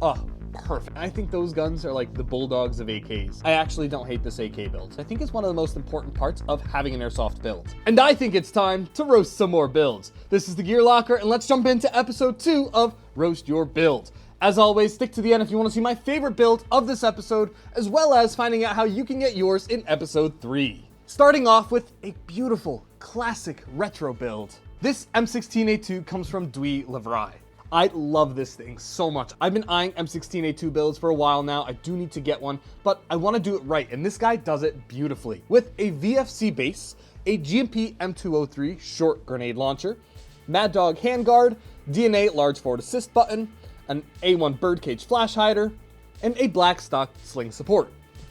Oh, perfect. I think those guns are like the bulldogs of AKs. I actually don't hate this AK build. I think it's one of the most important parts of having an airsoft build. And I think it's time to roast some more builds. This is the Gear Locker, and let's jump into episode 2 of Roast Your Build. As always, stick to the end if you want to see my favorite build of this episode, as well as finding out how you can get yours in episode 3. Starting off with a beautiful, classic retro build. This M16A2 comes from Dwee Levrai. I love this thing so much. I've been eyeing M16A2 builds for a while now. I do need to get one, but I want to do it right, and this guy does it beautifully. With a VFC base, a GMP M203 short grenade launcher, Mad Dog handguard, DNA large forward assist button, an A1 birdcage flash hider, and a black stock sling support.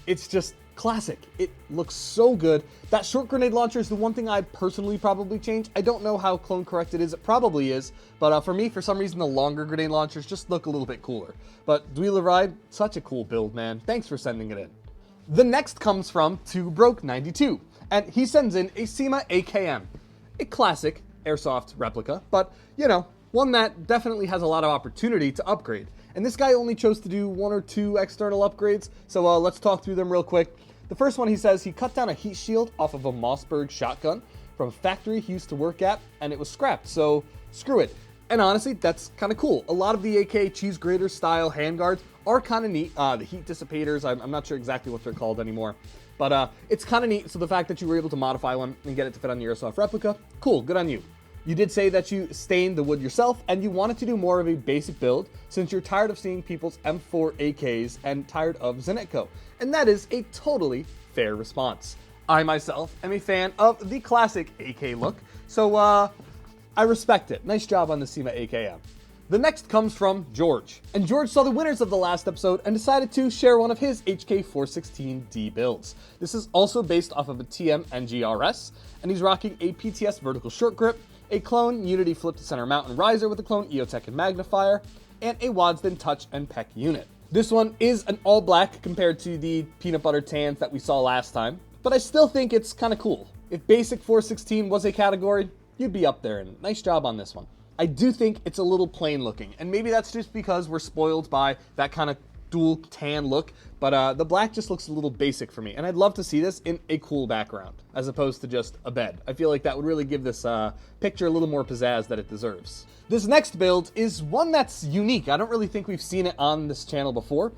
It's just classic. It looks so good. That short grenade launcher is the one thing I'd personally probably change. I don't know how clone correct it is. It probably is. But for me, for some reason, the longer grenade launchers just look a little bit cooler. But Dwee Levrai, such a cool build, man. Thanks for sending it in. The next comes from 2Broke92. And he sends in a SEMA AKM. A classic airsoft replica. But, you know, one that definitely has a lot of opportunity to upgrade. And this guy only chose to do 1 or 2 external upgrades. So let's talk through them real quick. The first one, he says he cut down a heat shield off of a Mossberg shotgun from a factory he used to work at, and it was scrapped, so screw it. And honestly, that's kind of cool. A lot of the AK cheese grater style handguards are kind of neat. The heat dissipators, I'm not sure exactly what they're called anymore, but it's kind of neat. So the fact that you were able to modify one and get it to fit on your airsoft replica, cool, good on you. You did say that you stained the wood yourself and you wanted to do more of a basic build since you're tired of seeing people's M4 AKs and tired of Zenitco. And that is a totally fair response. I myself am a fan of the classic AK look, so I respect it. Nice job on the SEMA AKM. The next comes from George. And George saw the winners of the last episode and decided to share one of his HK461D builds. This is also based off of a TM NGRS, and he's rocking a PTS vertical short grip, a clone Unity flip to center mount and riser with a clone EOTech and magnifier, and a Wadsden touch and PEC unit. This one is an all black compared to the peanut butter tans that we saw last time, but I still think it's kind of cool. If basic 416 was a category, you'd be up there, and nice job on this one. I do think it's a little plain looking, and maybe that's just because we're spoiled by that kind of dual tan look, but the black just looks a little basic for me, and I'd love to see this in a cool background as opposed to just a bed. I feel like that would really give this picture a little more pizzazz that it deserves. This next build is one that's unique. I don't really think we've seen it on this channel before,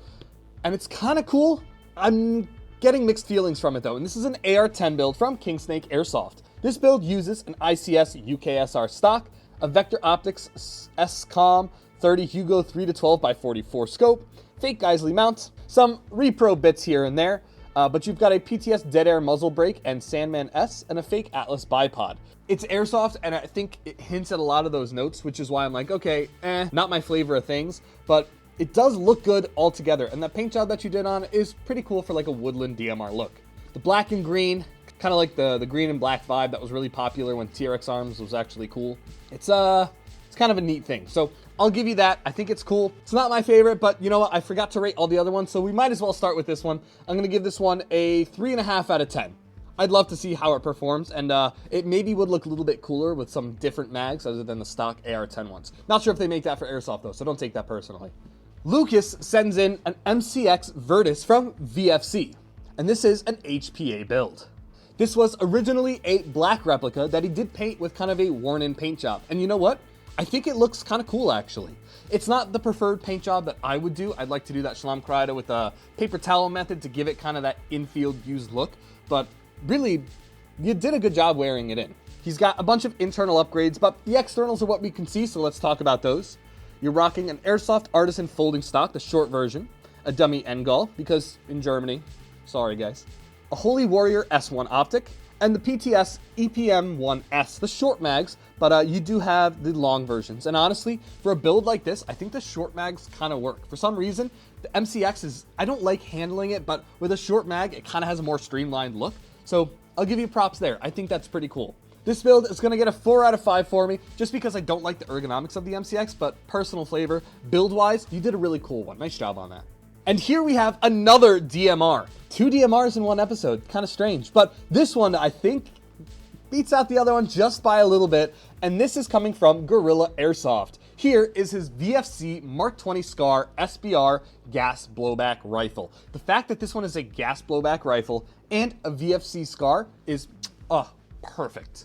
and it's kind of cool. I'm getting mixed feelings from it though, and this is an AR-10 build from Kingsnake Airsoft. This build uses an ICS UKSR stock, a Vector Optics SCOM 30 Hugo 3-12x44 scope, fake Geisley mount, some repro bits here and there, but you've got a PTS Dead Air muzzle brake and Sandman S and a fake Atlas bipod. It's airsoft, and I think it hints at a lot of those notes, which is why I'm like, okay, not my flavor of things, but it does look good altogether, and that paint job that you did on is pretty cool for like a woodland DMR look. The black and green, kind of like the green and black vibe that was really popular when TRX Arms was actually cool. It's kind of a neat thing. So I'll give you that. I think it's cool. It's not my favorite, but you know what? I forgot to rate all the other ones, so we might as well start with this one. I'm going to give this one a 3.5 out of 10. I'd love to see how it performs, and it maybe would look a little bit cooler with some different mags other than the stock AR-10 ones. Not sure if they make that for airsoft though, so don't take that personally. Lucas sends in an MCX Virtus from VFC, and this is an HPA build. This was originally a black replica that he did paint with kind of a worn-in paint job, and you know what? I think it looks kind of cool, actually. It's not the preferred paint job that I would do. I'd like to do that Schlamkreide with a paper towel method to give it kind of that infield used look, but really, you did a good job wearing it in. He's got a bunch of internal upgrades, but the externals are what we can see, so let's talk about those. You're rocking an Airsoft Artisan folding stock, the short version, a dummy Engol, because in Germany, sorry guys, a Holy Warrior S1 optic, and the PTS EPM1S, the short mags, but you do have the long versions. And honestly, for a build like this, I think the short mags kind of work. For some reason, the MCX is, I don't like handling it, but with a short mag, it kind of has a more streamlined look. So I'll give you props there. I think that's pretty cool. This build is going to get a 4 out of 5 for me, just because I don't like the ergonomics of the MCX, but personal flavor, build-wise, you did a really cool one. Nice job on that. And here we have another DMR. 2 DMRs in one episode, kind of strange. But this one, I think, beats out the other one just by a little bit. And this is coming from Geurilla.Airsoft. Here is his VFC Mark 20 SCAR SBR gas blowback rifle. The fact that this one is a gas blowback rifle and a VFC SCAR is, perfect.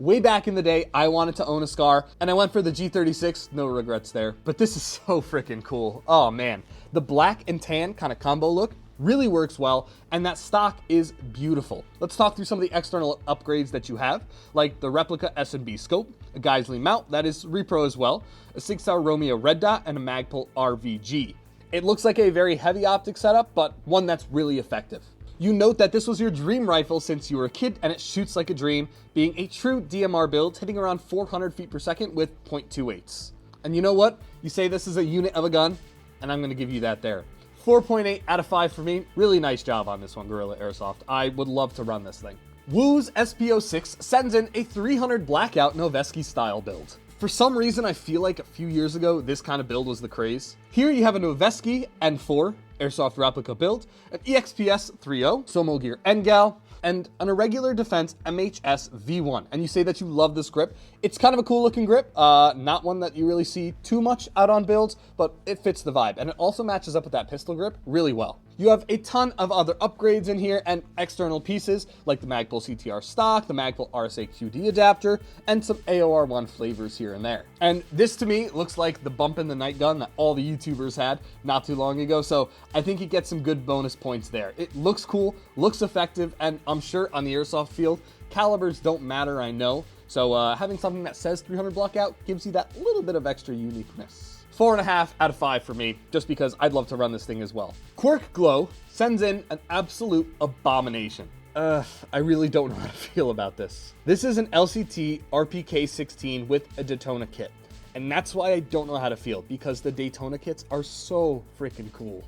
Way back in the day, I wanted to own a SCAR, and I went for the G36, no regrets there. But this is so freaking cool. Oh man, the black and tan kind of combo look really works well, and that stock is beautiful. Let's talk through some of the external upgrades that you have, like the replica S&B scope, a Geisley mount that is repro as well, a Sig Sauer Romeo red dot, and a Magpul RVG. It looks like a very heavy optic setup, but one that's really effective. You note that this was your dream rifle since you were a kid, and it shoots like a dream, being a true DMR build, hitting around 400 feet per second with .28s. And you know what? You say this is a unit of a gun, and I'm going to give you that there. 4.8 out of 5 for me. Really nice job on this one, Geurilla.Airsoft. I would love to run this thing. Woo's SP06 sends in a 300 Blackout Noveski style build. For some reason, I feel like a few years ago, this kind of build was the craze. Here you have a Noveski N4 Airsoft replica build, an EXPS-30 Somo Gear NGAL, and an irregular defense MHS V1. And you say that you love this grip. It's kind of a cool looking grip, not one that you really see too much out on builds, but it fits the vibe. And it also matches up with that pistol grip really well. You have a ton of other upgrades in here and external pieces like the Magpul CTR stock, the Magpul RSA QD adapter, and some AOR1 flavors here and there. And this to me looks like the bump in the night gun that all the YouTubers had not too long ago. So I think you get some good bonus points there. It looks cool, looks effective, and I'm sure on the airsoft field, calibers don't matter, I know. So having something that says 300 Blackout gives you that little bit of extra uniqueness. 4.5 out of 5 for me, just because I'd love to run this thing as well. QuirkGlow sends in an absolute abomination. I really don't know how to feel about this. This is an LCT RPK16 with a Daytona kit. And that's why I don't know how to feel, because the Daytona kits are so freaking cool.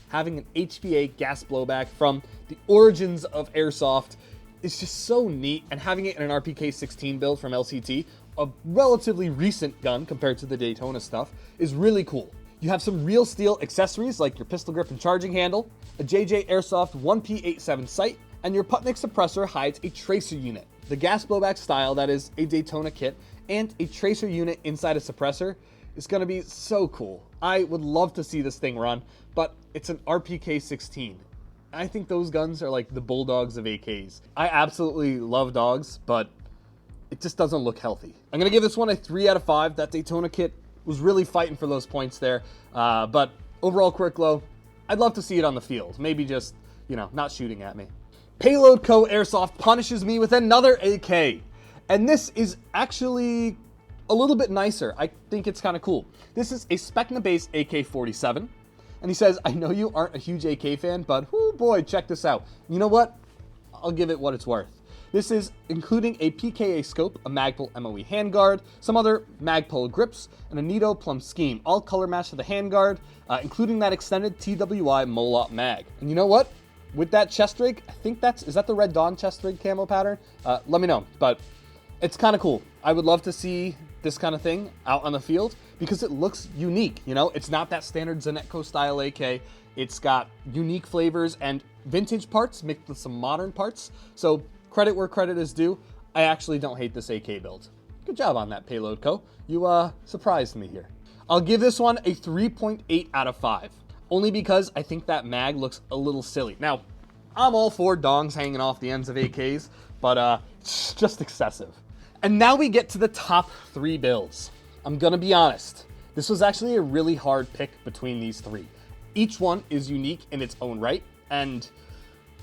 Having an HPA gas blowback from the origins of airsoft is just so neat, and having it in an RPK16 build from LCT, a relatively recent gun compared to the Daytona stuff, is really cool. You have some real steel accessories like your pistol grip and charging handle, a JJ Airsoft 1P87 sight, and your Putnik suppressor hides a tracer unit. The gas blowback style that is a Daytona kit and a tracer unit inside a suppressor is going to be so cool. I would love to see this thing run, but it's an RPK16. I think those guns are like the bulldogs of AKs. I absolutely love dogs, but it just doesn't look healthy. I'm going to give this one a 3 out of 5. That Daytona kit was really fighting for those points there. But overall, QuirkGlow, I'd love to see it on the field. Maybe just, not shooting at me. PayloadCo.Airsoft punishes me with another AK. And this is actually a little bit nicer. I think it's kind of cool. This is a Specna-based HK47. And he says, I know you aren't a huge AK fan, but oh boy, check this out. You know what? I'll give it what it's worth. This is including a PKA scope, a Magpul MOE handguard, some other Magpul grips, and a Nito plum scheme, all color matched to the handguard, including that extended TWI Molot mag. And you know what? With that chest rig, I think is that the Red Dawn chest rig camo pattern? Let me know, but it's kind of cool. I would love to see this kind of thing out on the field because it looks unique. It's not that standard Zenetco style AK. It's got unique flavors and vintage parts mixed with some modern parts. So credit where credit is due. I actually don't hate this AK build. Good job on that, Payload Co. You surprised me here. I'll give this one a 3.8 out of 5, only because I think that mag looks a little silly. Now, I'm all for dongs hanging off the ends of AKs, but it's just excessive. And now we get to the top 3 builds. I'm gonna be honest, this was actually a really hard pick between these 3. Each one is unique in its own right, and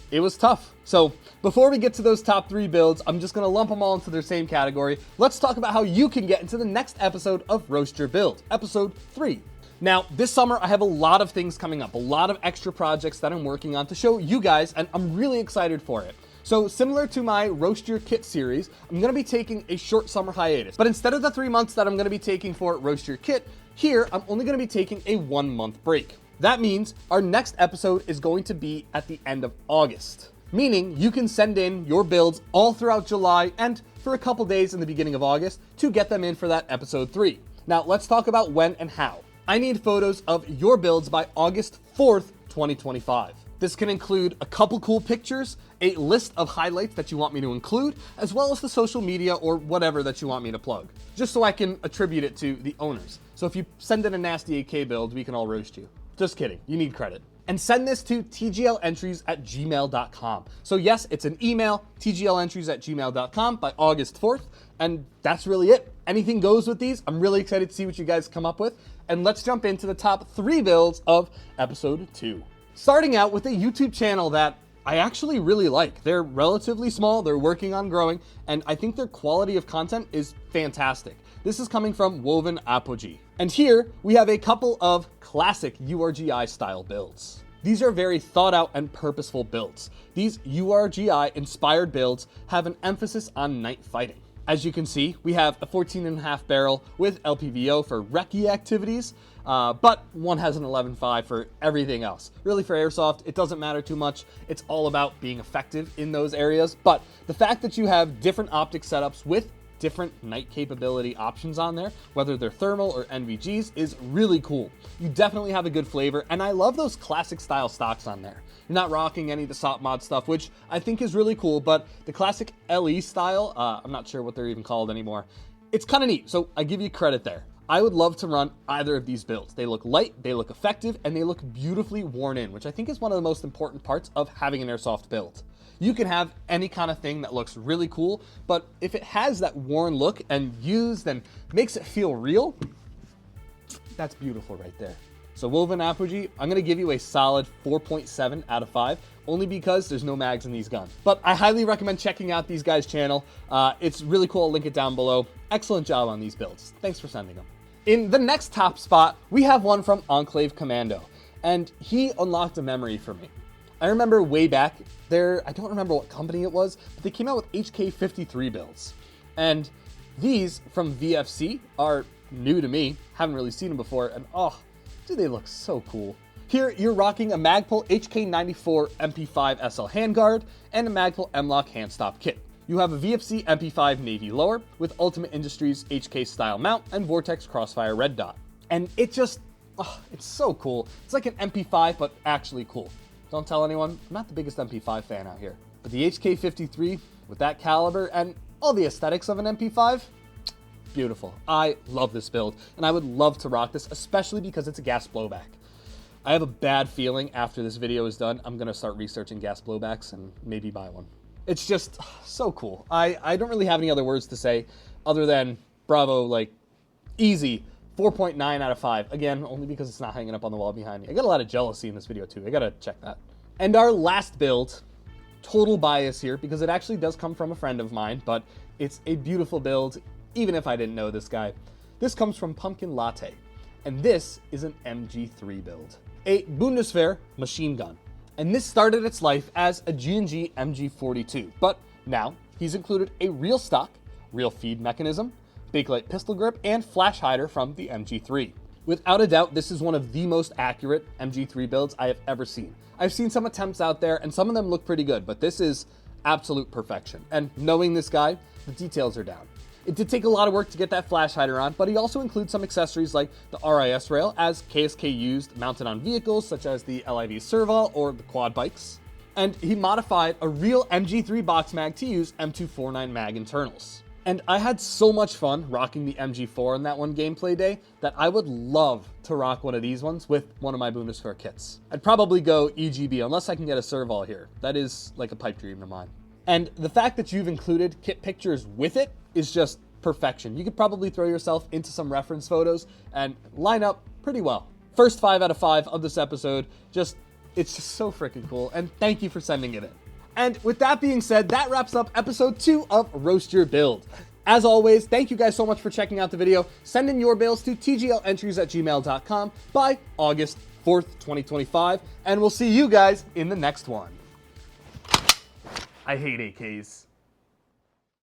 it was tough. So before we get to those top 3 builds, I'm just gonna lump them all into their same category. Let's talk about how you can get into the next episode of Roast Your Build, episode 3. Now, this summer, I have a lot of things coming up, a lot of extra projects that I'm working on to show you guys, and I'm really excited for it. So similar to my Roast Your Kit series, I'm gonna be taking a short summer hiatus. But instead of the 3 months that I'm gonna be taking for Roast Your Kit, here, I'm only gonna be taking a 1-month break. That means our next episode is going to be at the end of August, meaning you can send in your builds all throughout July and for a couple days in the beginning of August to get them in for that episode 3. Now, let's talk about when and how. I need photos of your builds by August 4th, 2025. This can include a couple cool pictures, a list of highlights that you want me to include, as well as the social media or whatever that you want me to plug, just so I can attribute it to the owners. So if you send in a nasty AK build, we can all roast you. Just kidding, you need credit. And send this to TGLentries@gmail.com. So yes, it's an email, TGLentries@gmail.com by August 4th, and that's really it. Anything goes with these. I'm really excited to see what you guys come up with, and let's jump into the top 3 builds of episode 2. Starting out with a YouTube channel that I actually really like. They're relatively small, they're working on growing, and I think their quality of content is fantastic. This is coming from Woven Apogee. And here we have a couple of classic URGI style builds. These are very thought out and purposeful builds. These URGI inspired builds have an emphasis on night fighting. As you can see, we have a 14.5 barrel with LPVO for recce activities, but one has an 11.5 for everything else. Really, for airsoft, it doesn't matter too much. It's all about being effective in those areas. But the fact that you have different optic setups with different night capability options on there, whether they're thermal or NVGs, is really cool. You definitely have a good flavor, and I love those classic style stocks on there. You're not rocking any of the SOP mod stuff, which I think is really cool, but the classic LE style, I'm not sure what they're even called anymore. It's kind of neat, so I give you credit there. I would love to run either of these builds. They look light, they look effective, and they look beautifully worn in, which I think is one of the most important parts of having an airsoft build. You can have any kind of thing that looks really cool, but if it has that worn look and used and makes it feel real, that's beautiful right there. So Woven Apogee, I'm gonna give you a solid 4.7 out of 5, only because there's no mags in these guns. But I highly recommend checking out these guys' channel. It's really cool, I'll link it down below. Excellent job on these builds. Thanks for sending them. In the next top spot, we have one from Enclave-Commando, and he unlocked a memory for me. I remember way back there, I don't remember what company it was, but they came out with HK53 builds. And these from VFC are new to me, haven't really seen them before, and oh, do they look so cool. Here, you're rocking a Magpul HK94 MP5 SL handguard and a Magpul M-Lock handstop kit. You have a VFC MP5 Navy lower with Ultimate Industries HK style mount and Vortex Crossfire red dot. And it just, oh, it's so cool. It's like an MP5, but actually cool. Don't tell anyone, I'm not the biggest MP5 fan out here. But the HK53, with that caliber and all the aesthetics of an MP5, beautiful. I love this build, and I would love to rock this, especially because it's a gas blowback. I have a bad feeling after this video is done, I'm gonna start researching gas blowbacks and maybe buy one. It's just so cool. I don't really have any other words to say other than bravo, like easy. 4.9 out of 5. Again, only because it's not hanging up on the wall behind me. I got a lot of jealousy in this video too. I gotta check that. And our last build, total bias here because it actually does come from a friend of mine, but it's a beautiful build, even if I didn't know this guy. This comes from Pumpkin Latte, and this is an MG3 build. A Bundeswehr machine gun. And this started its life as a G&G MG42, but now he's included a real stock, real feed mechanism, Bakelite pistol grip, and flash hider from the MG3. Without a doubt, this is one of the most accurate MG3 builds I have ever seen. I've seen some attempts out there, and some of them look pretty good, but this is absolute perfection. And knowing this guy, the details are down. It did take a lot of work to get that flash hider on, but he also includes some accessories like the RIS rail, as KSK used mounted on vehicles such as the LIV Serval or the quad bikes. And he modified a real MG3 box mag to use M249 mag internals. And I had so much fun rocking the MG4 on that one gameplay day that I would love to rock one of these ones with one of my Bundeswehr kits. I'd probably go EGB unless I can get a Serval here. That is like a pipe dream of mine. And the fact that you've included kit pictures with it is just perfection. You could probably throw yourself into some reference photos and line up pretty well. First 5 out of 5 of this episode, it's just so freaking cool. And thank you for sending it in. And with that being said, that wraps up episode 2 of Roast Your Build. As always, thank you guys so much for checking out the video. Send in your builds to TGLentries@gmail.com by August 4th, 2025, and we'll see you guys in the next one. I hate AKs.